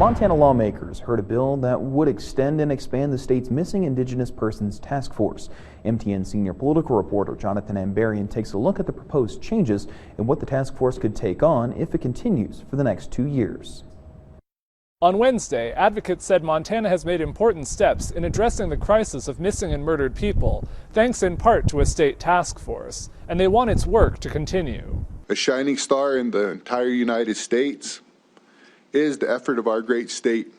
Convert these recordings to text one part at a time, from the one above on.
Montana lawmakers heard a bill that would extend and expand the state's Missing Indigenous Persons Task Force. MTN senior political reporter Jonathan Ambarian takes a look at the proposed changes and what the task force could take on if it continues for the next 2 years. On Wednesday, advocates said Montana has made important steps in addressing the crisis of missing and murdered people, thanks in part to a state task force, and they want its work to continue. A shining star in the entire United States is the effort of our great state.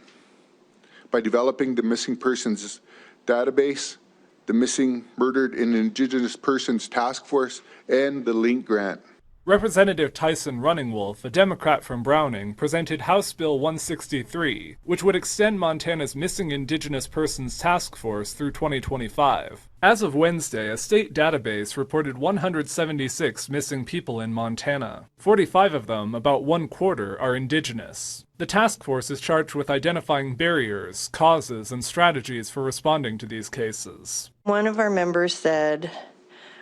By developing the Missing Persons Database, the Missing, Murdered, and Indigenous Persons Task Force, and the LINK grant. Representative Tyson Runningwolf, a Democrat from Browning, presented House Bill 163, which would extend Montana's Missing Indigenous Persons Task Force through 2025. As of Wednesday, a state database reported 176 missing people in Montana. 45 of them, about 1/4, are Indigenous. The task force is charged with identifying barriers, causes, and strategies for responding to these cases. One of our members said,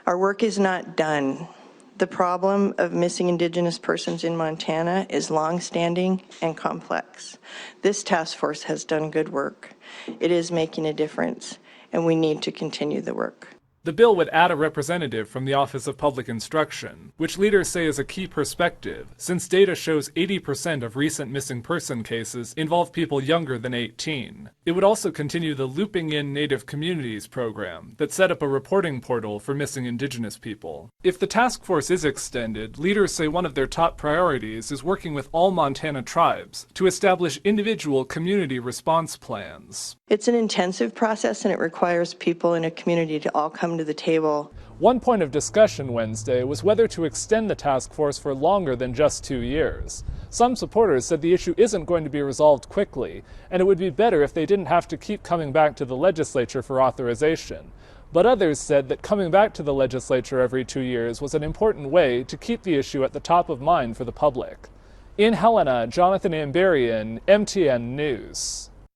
"Our work is not done. The problem of missing Indigenous persons in Montana is long-standing and complex. This task force has done good work. It is making a difference, and we need to continue the work." The bill would add a representative from the Office of Public Instruction, which leaders say is a key perspective, since data shows 80% of recent missing person cases involve people younger than 18. It would also continue the Looping In Native Communities program that set up a reporting portal for missing Indigenous people. If the task force is extended, leaders say one of their top priorities is working with all Montana tribes to establish individual community response plans. It's an intensive process, and it requires people in a community to all come to the table. One point of discussion Wednesday was whether to extend the task force for longer than just 2 years. Some supporters said the issue isn't going to be resolved quickly, and it would be better if they didn't have to keep coming back to the legislature for authorization. But others said that coming back to the legislature every 2 years was an important way to keep the issue at the top of mind for the public. In Helena, Jonathan Ambarian, MTN News.